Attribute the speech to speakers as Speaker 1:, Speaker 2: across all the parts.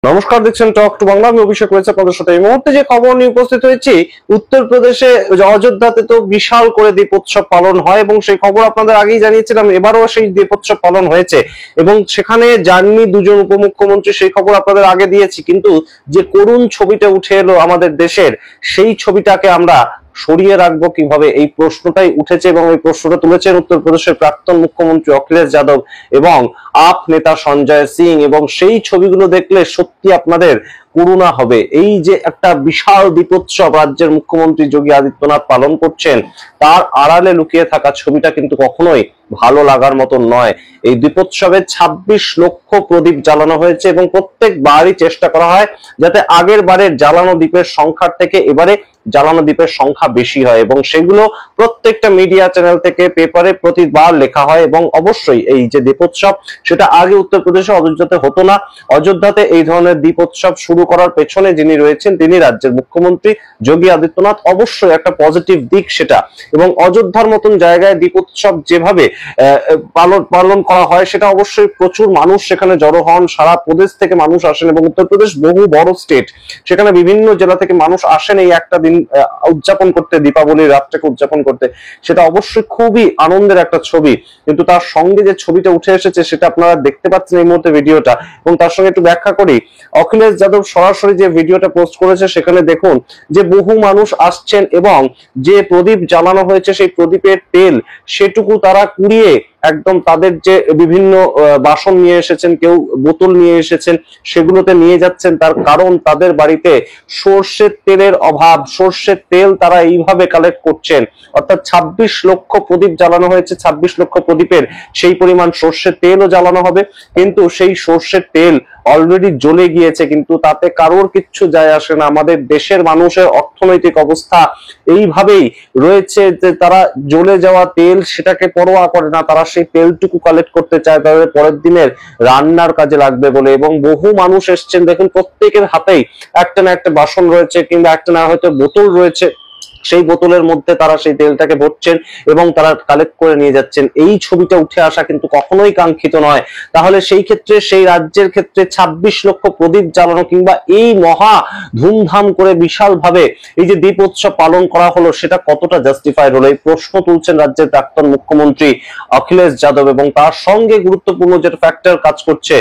Speaker 1: নমস্কার, দেখছেন talk to Bangla. আমি অভিষেক রয়েছে আপনাদের সাথে। এই মুহূর্তে যে খবর নিয়ে উপস্থিত হয়েছি, উত্তরপ্রদেশে অযোধ্যাতে তো বিশাল করে দীপোৎসব পালন হয় এবং সেই খবর আপনাদের আগেই জানিয়েছিলাম। এবারও সেই দীপোৎসব পালন হয়েছে এবং সেখানে যাননি দুজন উপমুখ্যমন্ত্রী, সেই খবর আপনাদের আগে দিয়েছি। কিন্তু যে করুণ ছবিটা উঠে এলো আমাদের দেশের, সেই ছবিটাকে আমরা সরিয়ে রাখবো কিভাবে, এই প্রশ্নটাই উঠেছে এবং এই প্রশ্নটা তুলেছেন উত্তরপ্রদেশের প্রাক্তন মুখ্যমন্ত্রী অখিলেশ যাদব এবং আপ নেতা সঞ্জয় সিং। এবং সেই ছবিগুলো দেখলে সত্যি আপনাদের করুণা হবে। এই যে একটা বিশাল দীপোৎসব রাজ্যের মুখ্যমন্ত্রী যোগী আদিত্যনাথ পালন করছেন, তার আড়ালে লুকিয়ে থাকা ছবিটা কিন্তু কখনোই ভালো লাগার মতন নয়। এই দীপোৎসবে 26 লক্ষ প্রদীপ জ্বালানো হয়েছে এবং প্রত্যেকবারই চেষ্টা করা হয় যাতে আগের বারের জ্বালানো দ্বীপের সংখ্যার থেকে এবারে জ্বালানো দ্বীপের সংখ্যা বেশি হয় এবং সেগুলো প্রত্যেকটা মিডিয়া চ্যানেল থেকে পেপারে প্রতিবার লেখা হয়। এবং অবশ্যই এই যে দীপোৎসব, সেটা আগে উত্তরপ্রদেশে অযোধ্যাতে হতো না। অযোধ্যাতে এই ধরনের দীপোৎসব শুরু করার পেছনে যিনি রয়েছেন, তিনি রাজ্যের মুখ্যমন্ত্রী যোগী আদিত্যনাথ। অবশ্যই একটা পজিটিভ দিক সেটা। এবং অযোধ্যার মতন জায়গায় দীপোৎসব যেভাবে পালন করা হয়, সেটা অবশ্যই প্রচুর মানুষ সেখানে জড়ো হন, সারা প্রদেশ থেকে মানুষ আসেন এবং উত্তরপ্রদেশ বহু বড় স্টেট, সেখানে বিভিন্ন জেলা থেকে মানুষ আসেন এই একটা দিন উদযাপন করতে, দীপাবলির রাতটাকে উদযাপন করতে। সেটা অবশ্যই খুবই আনন্দের একটা ছবি। কিন্তু তার সঙ্গে যে ছবিটা উঠে এসেছে, সেটা আপনারা দেখতে পাচ্ছেন এই মুহূর্তে ভিডিওটা, এবং তার সঙ্গে একটু ব্যাখ্যা করি। অখিলেশ যাদব সরাসরি যে ভিডিওটা পোস্ট করেছে, সেখানে দেখুন যে বহু মানুষ আসছেন এবং যে প্রদীপ জ্বালানো হয়েছে, সেই প্রদীপের তেল সেটুকু তারা কুড়িয়ে একদম তাদের যে বিভিন্ন বাসন নিয়ে এসেছেন, কেউ বোতল নিয়ে এসেছেন, সেগুলোতে নিয়ে যাচ্ছেন। তার কারণ তাদের বাড়িতে সর্ষের তেলের অভাব। সর্ষের তেল তারা এইভাবে কালেক্ট করছেন। অর্থাৎ 26 লক্ষ প্রদীপ জ্বালানো হয়েছে, 26 লক্ষ প্রদীপের সেই পরিমাণ সর্ষের তেলও জ্বালানো হবে। কিন্তু সেই সর্ষের তেল অলরেডি জ্বলে গিয়েছে, কিন্তু তাতে কারোর কিচ্ছু যায় আসে না। আমাদের দেশের মানুষের অর্থনৈতিক অবস্থা এইভাবেই রয়েছে যে তারা জ্বলে যাওয়া তেল সেটাকে পরোয়া করে না। তারা সেই তেলটুকু কালেক্ট করতে চায় তাদের পরের দিনের রান্নার কাজে লাগবে বলে। এবং বহু মানুষ এসছেন, দেখুন প্রত্যেকের হাতেই একটা না একটা বাসন রয়েছে কিংবা একটা না হয়তো বোতল রয়েছে। সেই বোতলের মধ্যে তারা সেই তেলটাকে ভরছেন এবং তারা কালেক্ট করে নিয়ে যাচ্ছেন। এই ছবিটা উঠে আসা কিন্তু কখনোই কাঙ্ক্ষিত নয়। তাহলে সেই ক্ষেত্রে, সেই রাজ্যের ক্ষেত্রে 26 লক্ষ প্রদীপ জ্বালানো কিংবা এই মহা ধুমধাম করে বিশাল ভাবে এই যে দীপোৎসব পালন করা হলো, সেটা কতটা জাস্টিফাইড হলো, এই প্রশ্ন তুলছেন রাজ্যের প্রাক্তন মুখ্যমন্ত্রী অখিলেশ যাদব। এবং তার সঙ্গে গুরুত্বপূর্ণ যেটা ফ্যাক্টর কাজ করছে,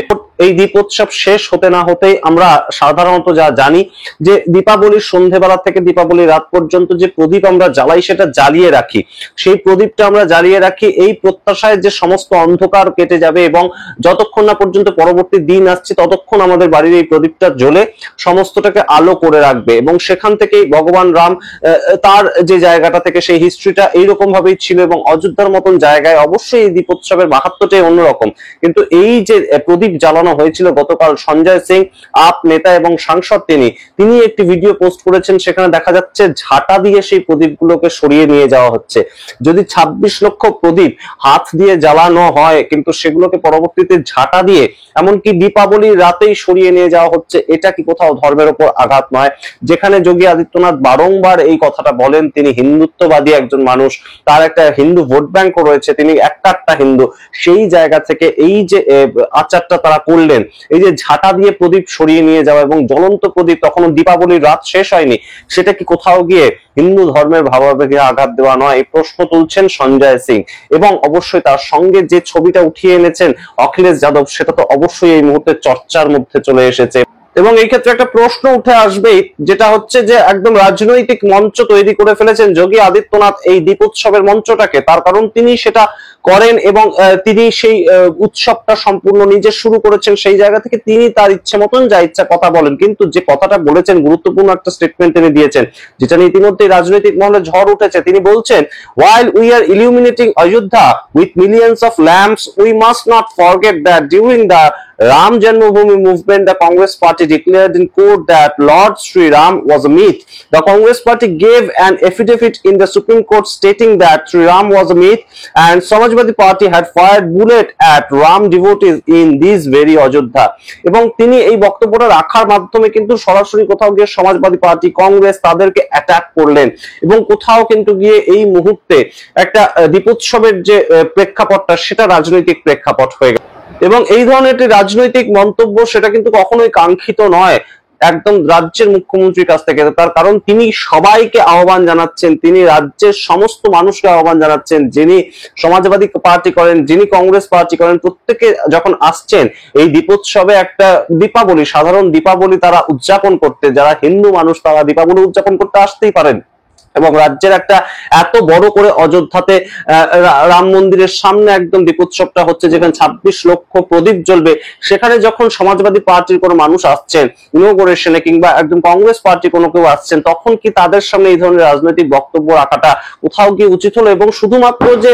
Speaker 1: এই দীপোৎসব শেষ হতে না হতেই আমরা সাধারণত যা জানি যে দীপাবলির সন্ধ্যেবেলা থেকে দীপাবলির রাত পর্যন্ত যে প্রদীপ আমরা জ্বালাই, সেটা জ্বালিয়ে রাখি। সেই প্রদীপটা আমরা জ্বালিয়ে রাখি এই প্রত্যাশায় যে সমস্ত অন্ধকার কেটে যাবে এবং যতক্ষণ না পর্যন্ত পরবর্তী দিন আসছে, ততক্ষণ আমাদের বাড়ির এই প্রদীপটা জ্বলে সমস্তটাকে আলো করে রাখবে। এবং সেখান থেকেই ভগবান রাম তার যে জায়গাটা থেকে, সেই হিস্ট্রিটা এইরকম ভাবেই ছিল। এবং অযোধ্যার মতন জায়গায় অবশ্যই এই দীপোৎসবের মাহাত্ম্যটাই অন্যরকম। কিন্তু এই যে প্রদীপ জ্বালানো হয়েছিল গতকাল, সঞ্জয় সিং আপ নেতা এবং সাংসদ তিনি একটি ভিডিও পোস্ট করেছেন। সেখানে দেখা যাচ্ছে ঝাঁটা দিয়ে সেই প্রদীপগুলোকে সরিয়ে নিয়ে যাওয়া হচ্ছে। যদি 26 লক্ষ প্রদীপ হাত দিয়ে জ্বালানো হয়, কিন্তু সেগুলোকে পরবর্তীতে ঝাঁটা দিয়ে এমনকি দীপাবলির রাতেই সরিয়ে নিয়ে যাওয়া হচ্ছে, এটা কি কোথাও ধর্মের উপর আঘাত নয়? যেখানে যোগী আদিত্যনাথ বারংবার এই কথাটা বলেন, তিনি হিন্দুত্ববাদী একজন মানুষ, তার একটা হিন্দু ভোট ব্যাংকও রয়েছে, তিনি একটা হিন্দু। সেই জায়গা থেকে এই যে আচারটা তারা করলেন, এই যে ঝাঁটা দিয়ে প্রদীপ সরিয়ে নিয়ে যাওয়া এবং জ্বলন্ত প্রদীপ, তখনও দীপাবলির রাত শেষ হয়নি, সেটা কি কোথাও গিয়ে হিন্দু ধর্মের ভাবাবেগে আঘাত দেওয়া নয়? এই প্রশ্ন তুলছেন সঞ্জয় সিং। এবং অবশ্যই তার সঙ্গে যে ছবিটা উঠিয়ে এনেছেন অখিলেশ যাদব, সেটা তো অবশ্যই এই মুহূর্তে চর্চার মধ্যে চলে এসেছে। এবং এই ক্ষেত্রে একটা প্রশ্ন উঠে আসবেই, যেটা হচ্ছে যে একদম রাজনৈতিক মঞ্চ তৈরি করে ফেলেছেন যোগী আদিত্যনাথ এই দীপোৎসবের মঞ্চটাকে। তার কারণ তিনি সেটা করেন এবং তিনি সেই উৎসবটা সম্পূর্ণ নিজে শুরু করেছেন। সেই জায়গা থেকে তিনি তার ইচ্ছে মতন যা ইচ্ছা কথা বলেন। কিন্তু যে কথাটা বলেছেন, গুরুত্বপূর্ণ একটা স্টেটমেন্ট তিনি দিয়েছেন, যেটা নিয়ে ইতিমধ্যে রাজনৈতিক মহলে ঝড় উঠেছে। তিনি বলছেন, while we are illuminating Ayodhya with millions of lamps, we must not forget that during the Ram Janmabhoomi movement, the Congress party declared in court that Lord Sri Ram was a myth. The Congress party gave an affidavit in the Supreme Court stating that Sri Ram was a myth, and Samajwadi Party had fired bullet at Ram devotees in this very Ayodhya. এবং তিনি এই বক্তব্যটা রাখার মাধ্যমে কিন্তু সরাসরি কোথাও গিয়ে সমাজবাদী পার্টি, কংগ্রেস, তাদেরকে অ্যাটাক করলেন। এবং কোথাও কিন্তু গিয়ে এই মুহূর্তে একটা দীপোৎসবের যে প্রেক্ষাপটটা, সেটা রাজনৈতিক প্রেক্ষাপট হয়ে গেল। এবং এই ধরনের একটি রাজনৈতিক মন্তব্য সেটা কিন্তু কখনোই কাঙ্ক্ষিত নয় একদম রাজ্যের মুখ্যমন্ত্রীর কাছ থেকে। তার কারণ তিনি সবাইকে আহ্বান জানাচ্ছেন, তিনি রাজ্যের সমস্ত মানুষকে আহ্বান জানাচ্ছেন, যিনি সমাজবাদী পার্টি করেন, যিনি কংগ্রেস পার্টি করেন, প্রত্যেকে যখন আসছেন এই দীপোৎসবে একটা দীপাবলি, সাধারণ দীপাবলি তারা উদযাপন করতে, যারা হিন্দু মানুষ তারা দীপাবলি উদযাপন করতে আসতেই পারেন। এবং রাজ্যের একটা এত বড় করে অযোধ্যাতে রাম মন্দিরের সামনে একদম দীপোৎসবটা হচ্ছে, যেখানে 26 লক্ষ প্রদীপ জ্বলবে, সেখানে যখন সমাজবাদী পার্টির কোনো মানুষ আসছেন ইনোগ্রেশনে কিংবা একদম কংগ্রেস পার্টি কোনো কেউ আসছেন, তখন কি তাদের সামনে এই ধরনের রাজনৈতিক বক্তব্য রাখাটা কোথাও কি উচিত হলো? এবং শুধুমাত্র যে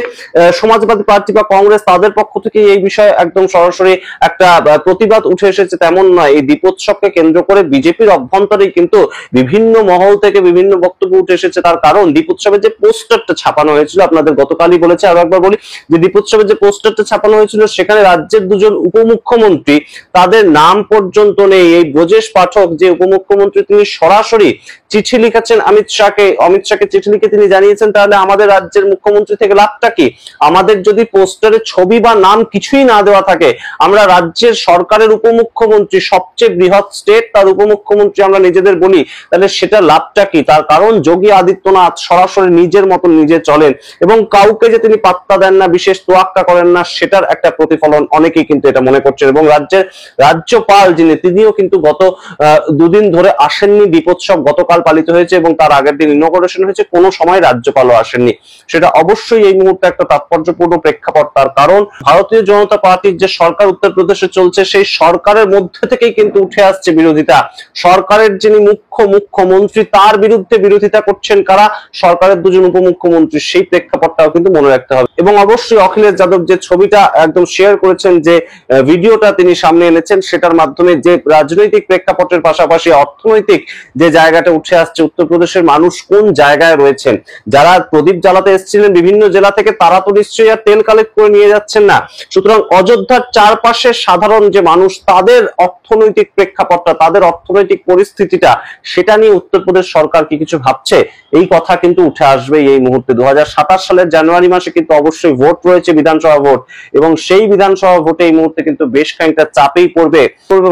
Speaker 1: সমাজবাদী পার্টি বা কংগ্রেস তাদের পক্ষ থেকে এই বিষয়ে একদম সরাসরি একটা প্রতিবাদ উঠে এসেছে তেমন নয়। এই দীপোৎসবকে কেন্দ্র করে বিজেপির অভ্যন্তরেই কিন্তু বিভিন্ন মহল থেকে বিভিন্ন বক্তব্য উঠে এসেছে। তার কারণ দীপোৎসবের যে পোস্টারটা ছাপানো হয়েছিল, আপনাদের গতকালই বলেছে, আরো একবার বলি, যে দীপোৎসবের যে পোস্টারটা ছাপানো হয়েছিল সেখানে রাজ্যের দুজন উপমুখ্যমন্ত্রী তাদের নাম পর্যন্ত নেই। এই ব্রজেশ পাঠক যে উপমুখ্যমন্ত্রী তিনি সরাসরি চিঠি লিখেছেন অমিত শাহকে চিঠি লিখে তিনি জানিয়েছেন তাহলে আমাদের রাজ্যের মুখ্যমন্ত্রী থেকে লাভটা কি? আমাদের যদি পোস্টারে ছবি বা নাম কিছুই না দেওয়া থাকে, আমরা রাজ্যের সরকারের উপমুখ্যমন্ত্রী, সবচেয়ে বৃহৎ স্টেট তার উপমুখ্যমন্ত্রী আমরা নিজেদের বলি, তাহলে সেটা লাভটা কি? তার কারণ যোগী আদিত্যনাথ সরাসরি নিজের মতন নিজে চলেন এবং কাউকে যে তিনি পাত্তা দেন না, বিশেষ তোয়াক্কা করেন না, সেটার একটা প্রতিফলন অনেকেই কিন্তু এটা মনে করছেন। এবং রাজ্যের রাজ্যপাল যিনি, তিনিও কিন্তু গত দুদিন ধরে আসেননি। দীপোৎসব গতকাল পালিত হয়েছে এবং তার আগের দিন ইনঅগ্রেশন হয়েছে, কোনো সময় রাজ্যপালও আসেননি। সেটা অবশ্যই এই মুহূর্তে একটা তাৎপর্যপূর্ণ প্রেক্ষাপট। তার কারণ ভারতীয় জনতা পার্টির যে সরকার উত্তরপ্রদেশে চলছে, সেই সরকারের মধ্যে থেকেই কিন্তু উঠে আসছে বিরোধিতা। সরকারের যিনি মুখ্যমন্ত্রী তার বিরুদ্ধে বিরোধিতা করছেন কারা? সরকারের দুজন উপমুখ্যমন্ত্রী। সেই প্রেক্ষাপটটাও কিন্তু মনে রাখতে হবে। এবং অবশ্যই অখিলেশ যাদব যে ছবিটা একদম শেয়ার করেছেন, যে ভিডিওটা তিনি সামনে এনেছেন, সেটার মাধ্যমে যে রাজনৈতিক প্রেক্ষাপটের পাশাপাশি অর্থনৈতিক যে জায়গাটা উঠে আসছে, উত্তরপ্রদেশের মানুষ কোন জায়গায় রয়েছেন, যারা প্রদীপ জ্বালাতে এসেছিলেন বিভিন্ন জেলা থেকে, তারা তো নিশ্চয়ই আর তেল কালেক্ট করে নিয়ে যাচ্ছেন না। সুতরাং অযোধ্যার চারপাশে সাধারণ যে মানুষ, তাদের অর্থনৈতিক প্রেক্ষাপটটা, তাদের অর্থনৈতিক পরিস্থিতিটা, সেটা নিয়ে উত্তরপ্রদেশ সরকার কি কিছু ভাবছে? এই কথা কিন্তু উঠে আসবে এই মুহূর্তে। 2027 সালের জানুয়ারি মাসে কিন্তু অবশ্যই ভোট রয়েছে, বিধানসভা ভোট, এবং সেই বিধানসভা ভোটে এই মুহূর্তে কিন্তু বেশ খানিকটা চাপেই পড়বে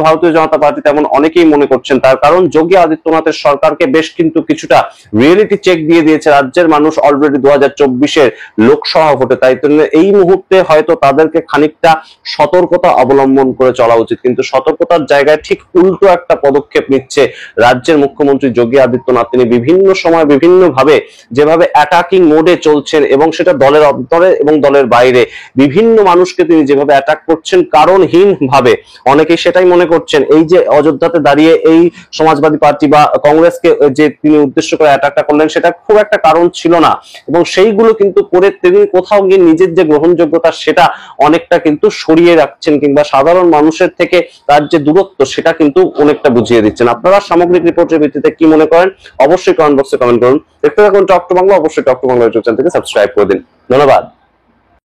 Speaker 1: ভারতীয় জনতা পার্টি, তেমন অনেকেই মনে করছেন। তার কারণ যোগী আদিত্যনাথের সরকারকে বেশ কিন্তু কিছুটা রিয়েলিটি চেক দিয়ে দিয়েছে রাজ্যের মানুষ অলরেডি 2024-এর লোকসভা ভোটে। তাই এই মুহূর্তে হয়তো তাদেরকে খানিকটা সতর্কতা অবলম্বন করে চলা উচিত। কিন্তু সতর্কতার জায়গায় ঠিক উল্টো একটা পদক্ষেপ নিচ্ছে রাজ্যের মুখ্যমন্ত্রী যোগী আদিত্যনাথ। তিনি বিভিন্ন সময় বিভিন্ন ভাবে যেভাবে অ্যাটাকিং মোডে চলছেন, এবং সেটা দলের অন্তরে এবং দলের বাইরে বিভিন্ন মানুষকে তিনি যেভাবে অ্যাটাক করছেন কারণহীন ভাবে, অনেকেই সেটাই মনে করছেন এই যে অযোধ্যাতে দাঁড়িয়ে এই সমাজবাদী পার্টি বা কংগ্রেসকে যে তিনি উদ্দেশ্য করে অ্যাটাকটা করলেন, সেটা খুব একটা কারণ ছিল না। এবং সেইগুলো কিন্তু করে তিনি কোথাও গিয়ে নিজের যে গ্রহণযোগ্যতা সেটা অনেকটা কিন্তু সরিয়ে রাখছেন, কিংবা সাধারণ মানুষের থেকে তার যে দূরত্ব সেটা কিন্তু অনেকটা বুঝিয়ে দিচ্ছেন। আপনারা সামগ্রিক রিপোর্টের ভিত্তিতে কি মনে করেন অবশ্যই কমেন্ট বক্সে কমেন্ট করুন। দেখতে থাকুন টক টু বাংলা। অবশ্যই টক টু বাংলা ইউটিউব চ্যানেলকে সাবস্ক্রাইব করে দিন। ধন্যবাদ।